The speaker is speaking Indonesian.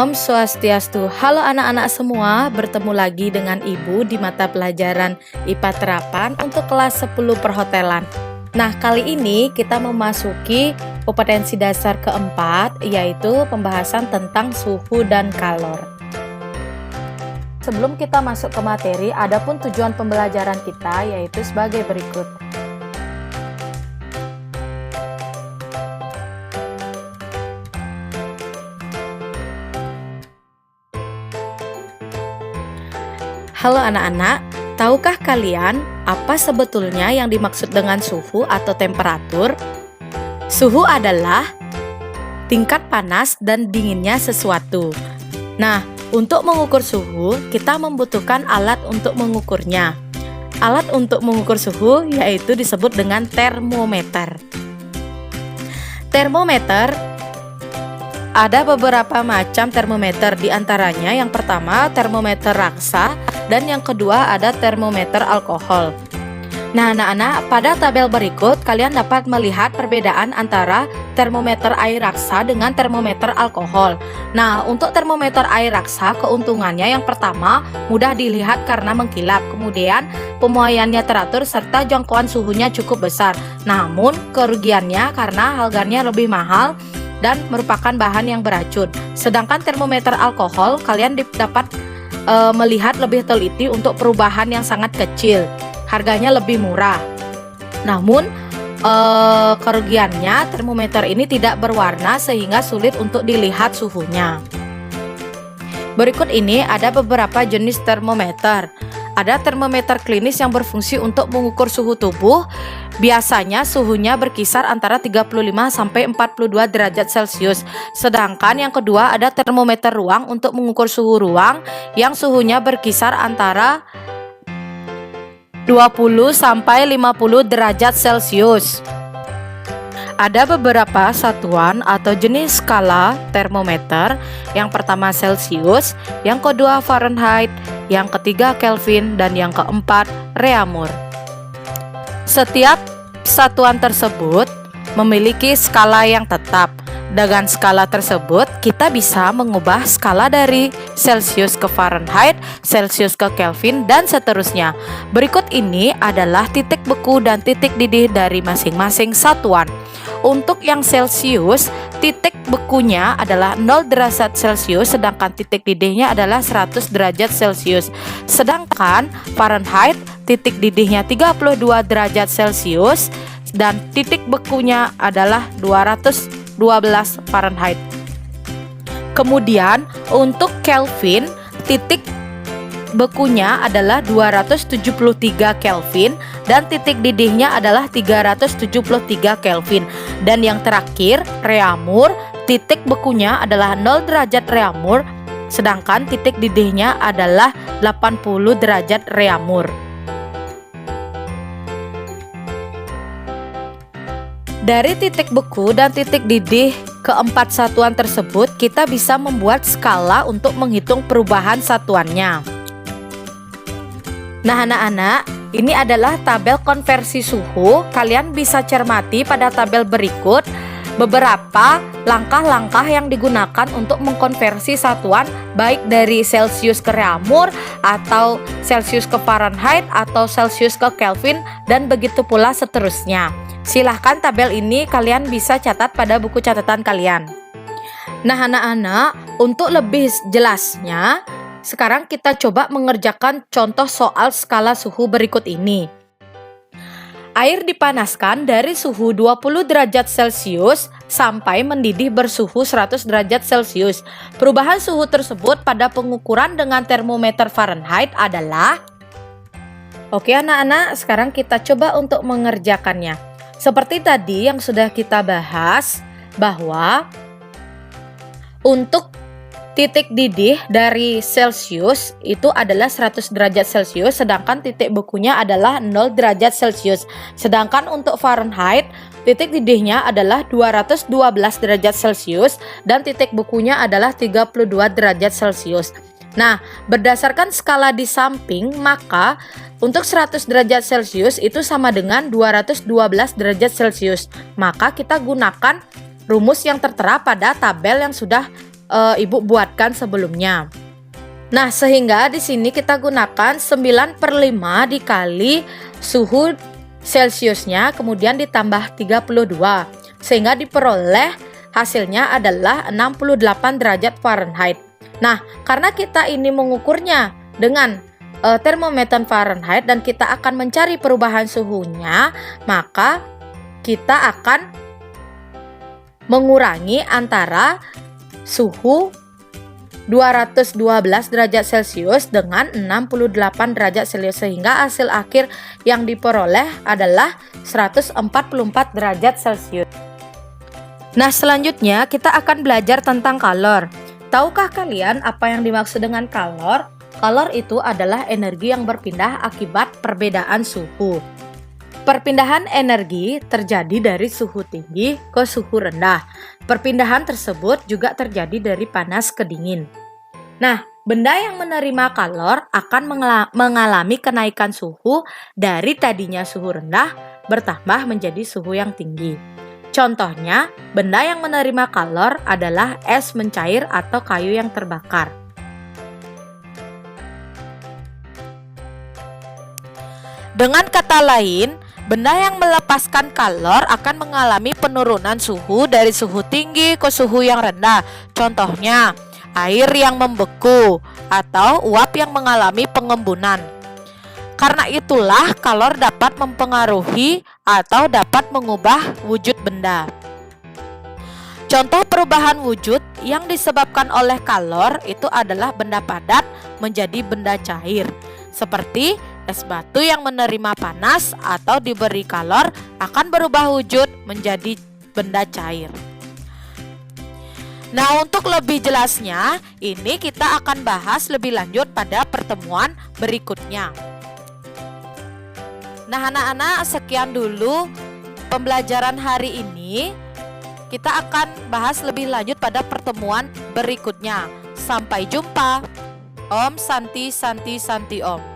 Om Swastiastu. Halo anak-anak semua, bertemu lagi dengan Ibu di mata pelajaran IPA Terapan untuk kelas 10 perhotelan. Nah, kali ini kita memasuki kompetensi dasar keempat, yaitu pembahasan tentang suhu dan kalor. Sebelum kita masuk ke materi, adapun tujuan pembelajaran kita yaitu sebagai berikut. Halo anak-anak, tahukah kalian apa sebetulnya yang dimaksud dengan suhu atau temperatur? Suhu adalah tingkat panas dan dinginnya sesuatu. Nah, untuk mengukur suhu, kita membutuhkan alat untuk mengukurnya. Alat untuk mengukur suhu yaitu disebut dengan termometer. Termometer ada beberapa macam termometer, di antaranya yang pertama termometer raksa dan yang kedua ada termometer alkohol. Nah anak-anak, pada tabel berikut kalian dapat melihat perbedaan antara termometer air raksa dengan termometer alkohol. Nah, untuk termometer air raksa keuntungannya yang pertama mudah dilihat karena mengkilap, kemudian pemuaiannya teratur serta jangkauan suhunya cukup besar. Namun kerugiannya karena harganya lebih mahal dan merupakan bahan yang beracun. Sedangkan termometer alkohol kalian dapat melihat lebih teliti untuk perubahan yang sangat kecil. Harganya lebih murah. Namun kerugiannya termometer ini tidak berwarna sehingga sulit untuk dilihat suhunya. Berikut ini ada beberapa jenis termometer. Ada termometer klinis yang berfungsi untuk mengukur suhu tubuh. Biasanya suhunya berkisar antara 35 sampai 42 derajat Celcius. Sedangkan yang kedua ada termometer ruang untuk mengukur suhu ruang yang suhunya berkisar antara 20 sampai 50 derajat Celcius. Ada beberapa satuan atau jenis skala termometer. Yang pertama Celcius, yang kedua Fahrenheit, yang ketiga Kelvin, dan yang keempat Reaumur. Setiap satuan tersebut memiliki skala yang tetap. Dengan skala tersebut, kita bisa mengubah skala dari Celcius ke Fahrenheit, Celcius ke Kelvin, dan seterusnya. Berikut ini adalah titik beku dan titik didih dari masing-masing satuan. Untuk yang Celcius, titik bekunya adalah 0 derajat Celcius, sedangkan titik didihnya adalah 100 derajat Celcius. Sedangkan Fahrenheit, titik didihnya 32 derajat Celcius, dan titik bekunya adalah 212 Fahrenheit. Kemudian untuk Kelvin, titik bekunya adalah 273 Kelvin dan titik didihnya adalah 373 Kelvin. Dan yang terakhir Reaumur, titik bekunya adalah 0 derajat Reaumur, sedangkan titik didihnya adalah 80 derajat Reaumur. Dari titik beku dan titik didih keempat satuan tersebut, kita bisa membuat skala untuk menghitung perubahan satuannya. Nah anak-anak, ini adalah tabel konversi suhu. Kalian bisa cermati pada tabel berikut beberapa langkah-langkah yang digunakan untuk mengkonversi satuan, baik dari Celcius ke Reaumur, atau Celcius ke Fahrenheit, atau Celcius ke Kelvin, dan begitu pula seterusnya. Silahkan tabel ini kalian bisa catat pada buku catatan kalian. Nah anak-anak, untuk lebih jelasnya, sekarang kita coba mengerjakan contoh soal skala suhu berikut ini. Air dipanaskan dari suhu 20 derajat Celcius sampai mendidih bersuhu 100 derajat Celcius. Perubahan suhu tersebut pada pengukuran dengan termometer Fahrenheit adalah... Oke anak-anak, sekarang kita coba untuk mengerjakannya. Seperti tadi yang sudah kita bahas, bahwa untuk titik didih dari Celcius itu adalah 100 derajat Celcius, sedangkan titik bekunya adalah 0 derajat Celcius. Sedangkan untuk Fahrenheit, titik didihnya adalah 212 derajat Celcius dan titik bekunya adalah 32 derajat Celcius. Nah, berdasarkan skala di samping, maka untuk 100 derajat Celcius itu sama dengan 212 derajat Celcius. Maka kita gunakan rumus yang tertera pada tabel yang sudah Ibu buatkan sebelumnya. Nah, sehingga di sini kita gunakan 9/5 dikali suhu Celciusnya, kemudian ditambah 32, sehingga diperoleh hasilnya adalah 68 derajat Fahrenheit. Nah, karena kita ini mengukurnya dengan termometer Fahrenheit dan kita akan mencari perubahan suhunya, maka kita akan mengurangi antara suhu 212 derajat Celcius dengan 68 derajat Celcius, sehingga hasil akhir yang diperoleh adalah 144 derajat Celcius. Nah, selanjutnya kita akan belajar tentang kalor. Tahukah kalian apa yang dimaksud dengan kalor? Kalor itu adalah energi yang berpindah akibat perbedaan suhu. Perpindahan energi terjadi dari suhu tinggi ke suhu rendah. Perpindahan tersebut juga terjadi dari panas ke dingin. Nah, benda yang menerima kalor akan mengalami kenaikan suhu dari tadinya suhu rendah bertambah menjadi suhu yang tinggi. Contohnya, benda yang menerima kalor adalah es mencair atau kayu yang terbakar. Dengan kata lain, benda yang melepaskan kalor akan mengalami penurunan suhu dari suhu tinggi ke suhu yang rendah. Contohnya, air yang membeku atau uap yang mengalami pengembunan. Karena itulah kalor dapat mempengaruhi atau dapat mengubah wujud benda. Contoh perubahan wujud yang disebabkan oleh kalor itu adalah benda padat menjadi benda cair, seperti es batu yang menerima panas atau diberi kalor akan berubah wujud menjadi benda cair. Nah, untuk lebih jelasnya, ini kita akan bahas lebih lanjut pada pertemuan berikutnya. Nah, anak-anak, sekian dulu pembelajaran hari ini. Kita akan bahas lebih lanjut pada pertemuan berikutnya. Sampai jumpa. Om Santi Santi Santi Om.